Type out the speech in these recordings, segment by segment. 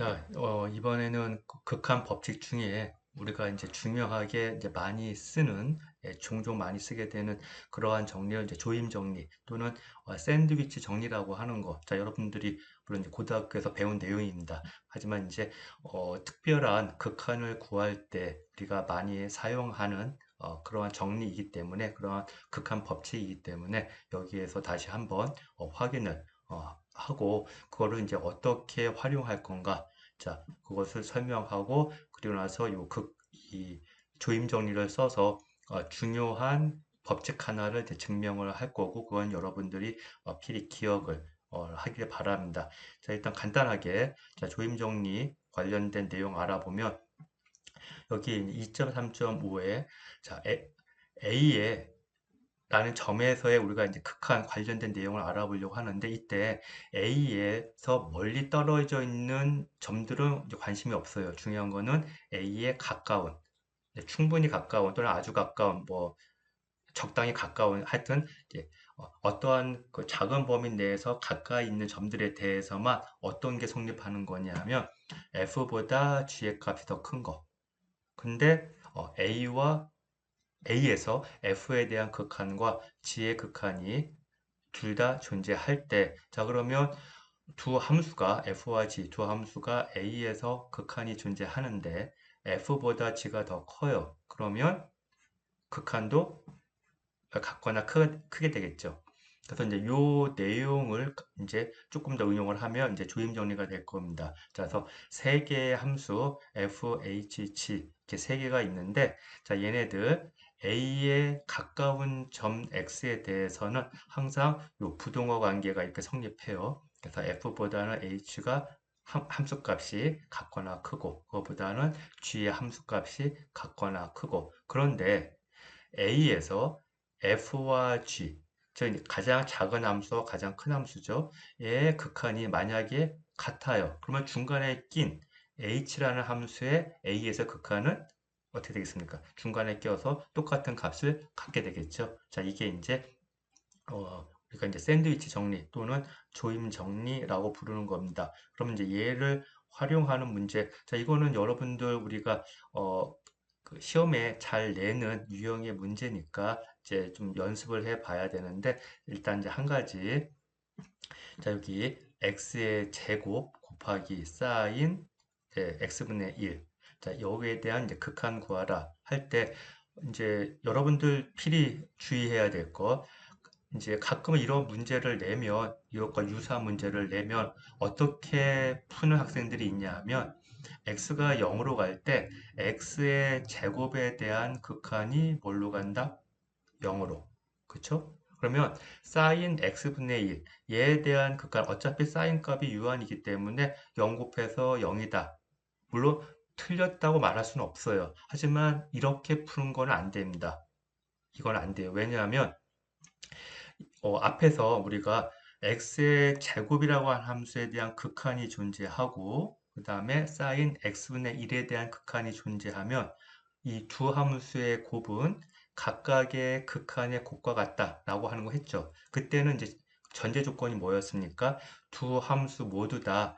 자, 이번에는 극한 법칙 중에 우리가 이제 중요하게 이제 많이 쓰는, 종종 많이 쓰게 되는 그러한 정리를 이제 조임 정리 또는 샌드위치 정리라고 하는 거. 자, 여러분들이 물론 이제 고등학교에서 배운 내용입니다. 하지만 이제 특별한 극한을 구할 때 우리가 많이 사용하는 그러한 정리이기 때문에 그러한 극한 법칙이기 때문에 여기에서 다시 한번 확인을 하고 그거를 이제 어떻게 활용할 건가? 자, 그것을 설명하고 그리고 나서 이 조임 정리를 써서 중요한 법칙 하나를 이제 증명을 할 거고 그건 여러분들이 필히 기억을 하길 바랍니다. 자, 일단 간단하게 자, 조임 정리 관련된 내용 알아보면 여기 2.3.5에 자, A에 라는 점에서의 우리가 이제 극한 관련된 내용을 알아보려고 하는데 이때 A에서 멀리 떨어져 있는 점들은 이제 관심이 없어요. 중요한 거는 A에 가까운, 충분히 가까운 또는 아주 가까운, 뭐 적당히 가까운 하여튼 이제 어떠한 그 작은 범위 내에서 가까이 있는 점들에 대해서만 어떤 게 성립하는 거냐면 F보다 G의 값이 더 큰 거. 근데 A에서 F에 대한 극한과 G의 극한이 둘 다 존재할 때, 자, 그러면 두 함수가, F와 G, 두 함수가 A에서 극한이 존재하는데, F보다 G가 더 커요. 그러면 극한도 같거나 크게 되겠죠. 그래서 이제 요 내용을 이제 조금 더 응용을 하면 이제 조임 정리가 될 겁니다. 자, 그래서 세 개의 함수 f, h, g 이렇게 세 개가 있는데, 자, 얘네들 A에 가까운 점 X에 대해서는 항상 요 부동어 관계가 이렇게 성립해요. 그래서 F보다는 H가 함수값이 같거나 크고, 그거보다는 G의 함수값이 같거나 크고, 그런데 A에서 F와 G, 즉 가장 작은 함수와 가장 큰 함수죠. 얘의 극한이 만약에 같아요. 그러면 중간에 낀 H라는 함수의 A에서 극한은 어떻게 되겠습니까? 중간에 껴서 똑같은 값을 갖게 되겠죠. 자, 이게 이제 우리가 이제 샌드위치 정리 또는 조임 정리라고 부르는 겁니다. 그러면 이제 얘를 활용하는 문제. 자, 이거는 여러분들 우리가 그 시험에 잘 내는 유형의 문제니까 이제 좀 연습을 해 봐야 되는데 일단 이제 한 가지. 자, 여기 x의 제곱 곱하기 사인 x분의 1. 자, 여기에 대한 이제 극한 구하라 할 때 이제 여러분들 필히 주의해야 될 거. 이제 가끔은 이런 문제를 내면 이것과 유사한 문제를 내면 어떻게 푸는 학생들이 있냐 하면 x가 0으로 갈 때 x의 제곱에 대한 극한이 뭘로 간다? 0으로. 그쵸? 그러면 sin x분의 1 얘에 대한 극한 어차피 sin 값이 유한이기 때문에 0 곱해서 0이다. 물론 틀렸다고 말할 수는 없어요. 하지만 이렇게 푸는 건 안 됩니다. 이건 안 돼요. 왜냐하면 앞에서 우리가 x의 제곱이라고 한 함수에 대한 극한이 존재하고 그 다음에 sin x분의 1에 대한 극한이 존재하면 이 두 함수의 곱은 각각의 극한의 곱과 같다라고 하는 거 했죠. 그때는 이제 전제 조건이 뭐였습니까? 두 함수 모두 다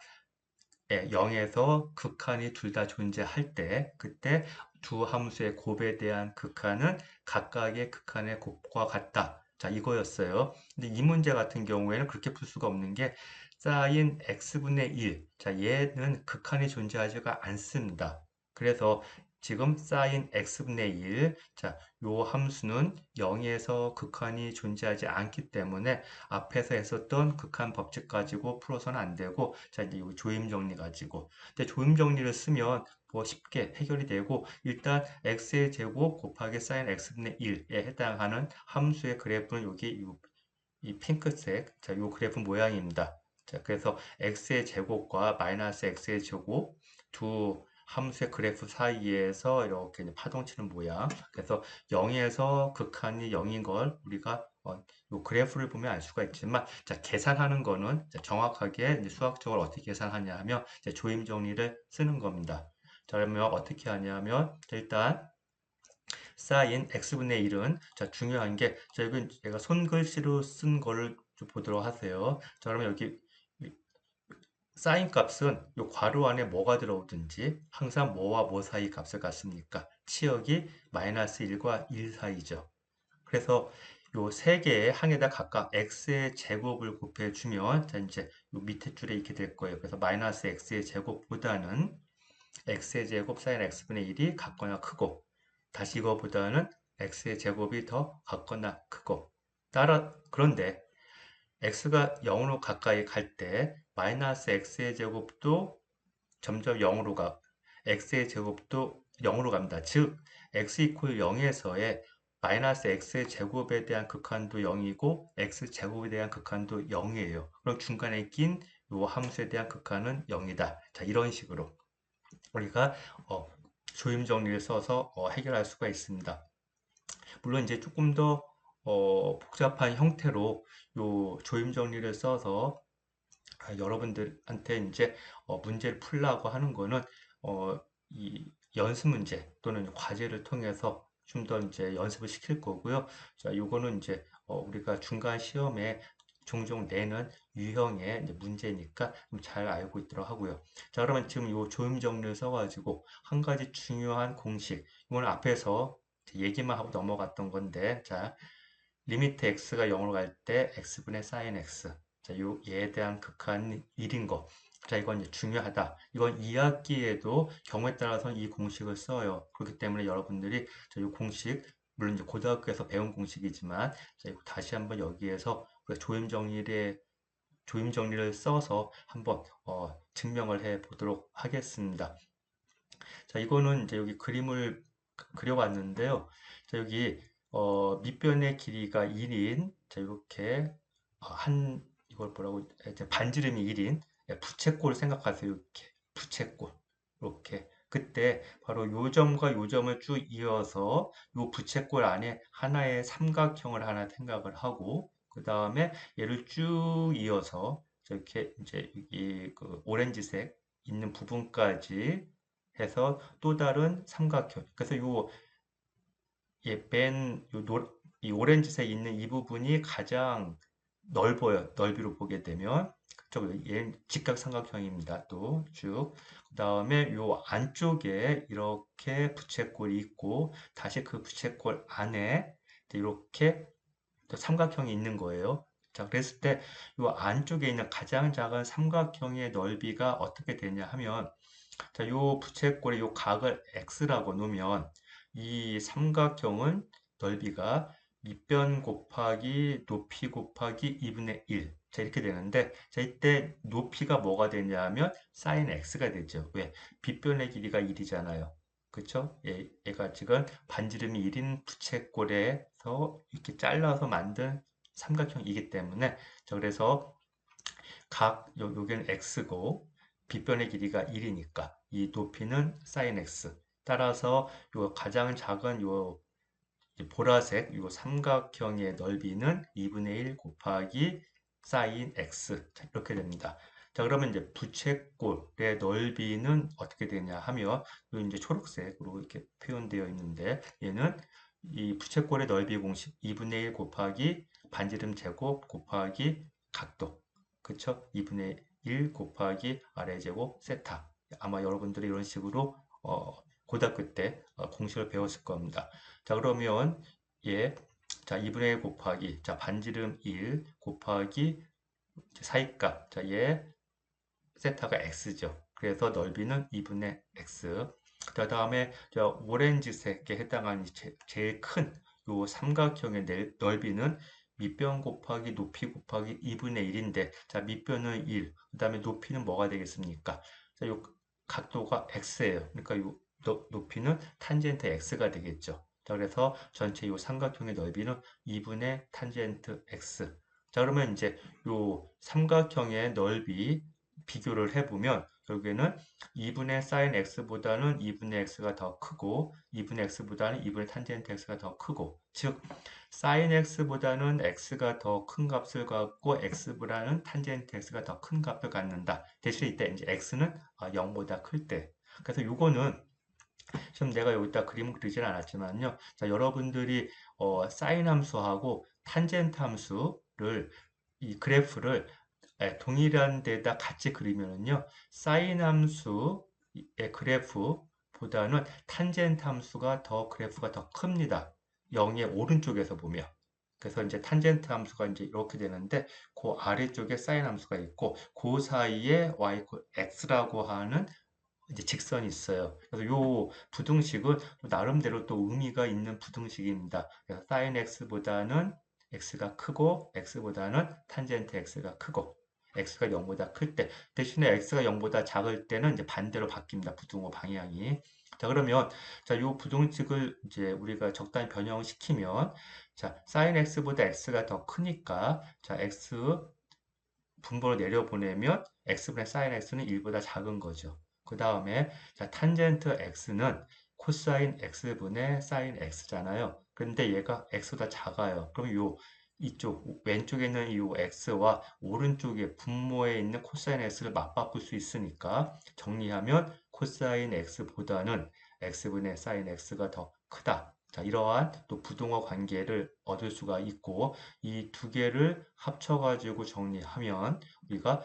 0에서 극한이 둘 다 존재할 때 그때 두 함수의 곱에 대한 극한은 각각의 극한의 곱과 같다. 자, 이거였어요. 근데 이 문제 같은 경우에는 그렇게 풀 수가 없는 게 sin x분의 1. 자, 얘는 극한이 존재하지가 않습니다. 그래서 지금 sin x분의 1. 자, 요 함수는 0에서 극한이 존재하지 않기 때문에 앞에서 했었던 극한 법칙 가지고 풀어서는 안 되고, 자, 이제 이 조임 정리 가지고. 근데 조임 정리를 쓰면 뭐 쉽게 해결이 되고, 일단 x의 제곱 곱하기 sin x분의 1에 해당하는 함수의 그래프는 여기 이 핑크색, 자, 요 그래프 모양입니다. 자, 그래서 x의 제곱과 마이너스 x의 제곱 두 함수의 그래프 사이에서 이렇게 이제 파동치는 모양. 그래서 0에서 극한이 0인 걸 우리가 요 그래프를 보면 알 수가 있지만, 자, 계산하는 거는 정확하게 이제 수학적으로 어떻게 계산하냐 하면 이제 조임 정리를 쓰는 겁니다. 자, 그러면 어떻게 하냐면 일단 sin x분의 1은 자 중요한 게 자, 여기 제가 손글씨로 쓴 거를 좀 보도록 하세요. 자, 그러면 여기 사인 값은 요 괄호 안에 뭐가 들어오든지 항상 뭐와 뭐 사이 값을 갖습니까? 치역이 마이너스 1과 1 사이죠. 그래서 요 세 개의 항에다 각각 x의 제곱을 곱해주면 자 이제 요 밑에 줄에 이렇게 될 거예요. 그래서 마이너스 x의 제곱보다는 x의 제곱 사인 x분의 1이 같거나 크고 다시 이거보다는 x의 제곱이 더 같거나 크고 그런데 x가 0으로 가까이 갈 때 마이너스 x의 제곱도 점점 0으로 x의 제곱도 0으로 갑니다. 즉 x 이퀄 0에서의 마이너스 x의 제곱에 대한 극한도 0이고 x 제곱에 대한 극한도 0이에요. 그럼 중간에 낀 이 함수에 대한 극한은 0이다. 자, 이런 식으로 우리가 조임 정리를 써서 해결할 수가 있습니다. 물론 이제 조금 더 복잡한 형태로 요 조임 정리를 써서 여러분들한테 이제 문제를 풀라고 하는 거는 이 연습 문제 또는 과제를 통해서 좀 더 이제 연습을 시킬 거고요. 자, 요거는 이제 우리가 중간 시험에 종종 내는 유형의 이제 문제니까 좀 잘 알고 있도록 하고요. 자, 그러면 지금 요 조임 정리를 써가지고 한 가지 중요한 공식, 이거는 앞에서 얘기만 하고 넘어갔던 건데, 자, 리미트 x가 0으로 갈 때 x분의 sin x. 자, 얘에 대한 극한 1인 거. 자, 이건 이제 중요하다. 이건 2학기에도 경우에 따라서는 이 공식을 써요. 그렇기 때문에 여러분들이 자, 이 공식, 물론 이제 고등학교에서 배운 공식이지만, 자, 이거 다시 한번 여기에서 우리가 조임 정리를 써서 한번 증명을 해 보도록 하겠습니다. 자, 이거는 이제 여기 그림을 그려봤는데요. 자, 여기 밑변의 길이가 1인 자, 이렇게 이걸 뭐라고 이제 반지름이 1인 부채꼴 생각하세요. 이렇게 부채꼴 이렇게 그때 바로 요 점과 요 점을 쭉 이어서 요 부채꼴 안에 하나의 삼각형을 하나 생각을 하고 그 다음에 얘를 쭉 이어서 이렇게 이제 그 오렌지색 있는 부분까지 해서 또 다른 삼각형. 그래서 이 오렌지색 있는 이 부분이 가장 넓어요. 넓이로 보게 되면 얘는 직각삼각형입니다. 또 쭉. 그 다음에 요 안쪽에 이렇게 부채꼴이 있고 다시 그 부채꼴 안에 이렇게 또 삼각형이 있는 거예요. 자, 그랬을 때 요 안쪽에 있는 가장 작은 삼각형의 넓이가 어떻게 되냐 하면 자, 요 부채꼴의 요 각을 x라고 놓으면 이 삼각형은 넓이가 밑변 곱하기 높이 곱하기 2분의 1. 자, 이렇게 되는데, 자, 이때 높이가 뭐가 되냐면 sin x가 되죠. 왜? 빗변의 길이가 1이잖아요. 그쵸? 얘가 지금 반지름이 1인 부채꼴에서 이렇게 잘라서 만든 삼각형이기 때문에, 자, 그래서 여기는 x고, 빗변의 길이가 1이니까 이 높이는 sin x. 따라서 요 가장 작은 요 보라색 요 삼각형의 넓이는 2분의 1 곱하기 sin x. 자, 이렇게 됩니다. 자, 그러면 이제 부채꼴의 넓이는 어떻게 되냐 하면 요 이제 초록색으로 이렇게 표현되어 있는데 얘는 이 부채꼴의 넓이 공식 2분의 1 곱하기 반지름 제곱 곱하기 각도. 그쵸? 2분의 1 곱하기 아래 제곱 세타. 아마 여러분들이 이런 식으로 고등학교 때 공식을 배웠을 겁니다. 자, 그러면 자, 2분의 1 곱하기 자, 반지름 1 곱하기 사이값. 자, 세타가 x죠. 그래서 넓이는 2분의 x. 그 다음에 오렌지색에 해당하는 제일 큰 요 삼각형의 넓이는 밑변 곱하기 높이 곱하기 2분의 1인데 자, 밑변은 1, 그 다음에 높이는 뭐가 되겠습니까? 자, 요 각도가 x예요. 그러니까 요 높이는 탄젠트 x가 되겠죠. 자, 그래서 전체 요 삼각형의 넓이는 2분의 탄젠트 x. 자, 그러면 이제 요 삼각형의 넓이 비교를 해보면 결국에는 2분의 sin x보다는 2분의 x가 더 크고 2분의 x보다는 2분의 탄젠트 x가 더 크고 즉 sin x보다는 x가 더 큰 값을 갖고 x보다는 탄젠트 x가 더 큰 값을 갖는다. 대신 이때 이제 x는 0보다 클 때. 그래서 요거는 지금 내가 여기다 그림 그리진 않았지만요. 자, 여러분들이 sin 함수하고 탄젠트 함수를 이 그래프를 동일한 데다 같이 그리면은요, 사인 함수의 그래프보다는 탄젠트 함수가 더 그래프가 더 큽니다. 0의 오른쪽에서 보면. 그래서 이제 탄젠트 함수가 이제 이렇게 되는데, 그 아래쪽에 사인 함수가 있고, 그 사이에 y x라고 하는 이제 직선이 있어요. 그래서 요 부등식은 또 나름대로 또 의미가 있는 부등식입니다. 그래서 sin x보다는 x가 크고 x보다는 탄젠트 x가 크고 x가 0보다 클 때 대신에 x가 0보다 작을 때는 이제 반대로 바뀝니다. 부등호 방향이. 자, 그러면 자, 요 부등식을 이제 우리가 적당히 변형시키면 자, sin x보다 x가 더 크니까 자, x 분모로 내려보내면 x분의 sin x는 1보다 작은 거죠. 그 다음에 자, 탄젠트 x는 코사인 x분의 sin x잖아요. 근데 얘가 x보다 작아요. 그럼 요 이쪽 왼쪽에 있는 이 x와 오른쪽에 분모에 있는 코사인 x를 맞바꿀 수 있으니까 정리하면 코사인 x보다는 x분의 sin x가 더 크다. 자, 이러한 또 부등호 관계를 얻을 수가 있고 이 두 개를 합쳐가지고 정리하면 우리가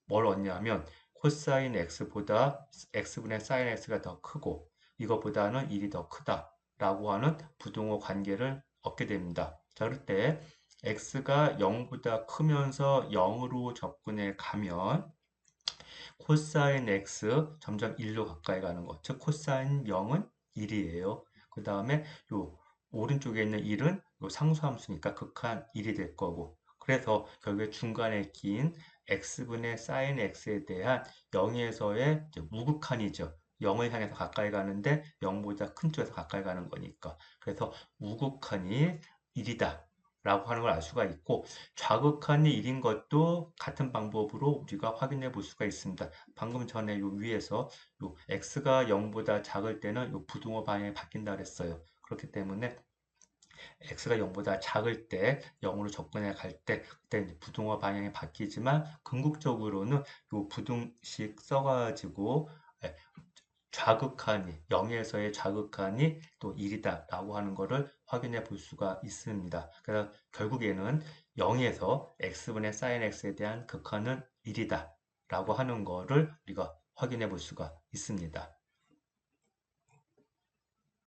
뭘 얻냐면 코사인 x보다 x분의 sin x가 더 크고 이것보다는 1이 더 크다라고 하는 부등호 관계를 얻게 됩니다. 자, 그럴 때 x가 0보다 크면서 0으로 접근해 가면 코사인 x 점점 1로 가까이 가는 거. 즉 코사인 0은 1이에요. 그 다음에 요 오른쪽에 있는 1은 요 상수함수니까 극한 1이 될 거고. 그래서 결국에 중간에 낀 x분의 sin x에 대한 0에서의 우극한이죠. 0을 향해서 가까이 가는데 0보다 큰 쪽에서 가까이 가는 거니까. 그래서 우극한이 1이다. 라고 하는 걸 알 수가 있고 좌극한이 1인 것도 같은 방법으로 우리가 확인해 볼 수가 있습니다. 방금 전에 요 위에서 요 x가 0보다 작을 때는 요 부등호 방향이 바뀐다 그랬어요. 그렇기 때문에 x가 0보다 작을 때 0으로 접근해 갈 때 그때 부등호 방향이 바뀌지만 궁극적으로는 요 부등식 써가지고 좌극한이 0에서의 좌극한이 또 1이다 라고 하는 것을 확인해 볼 수가 있습니다. 그래서 결국에는 0에서 x분의 sin x에 대한 극한은 1이다 라고 하는 것을 우리가 확인해 볼 수가 있습니다.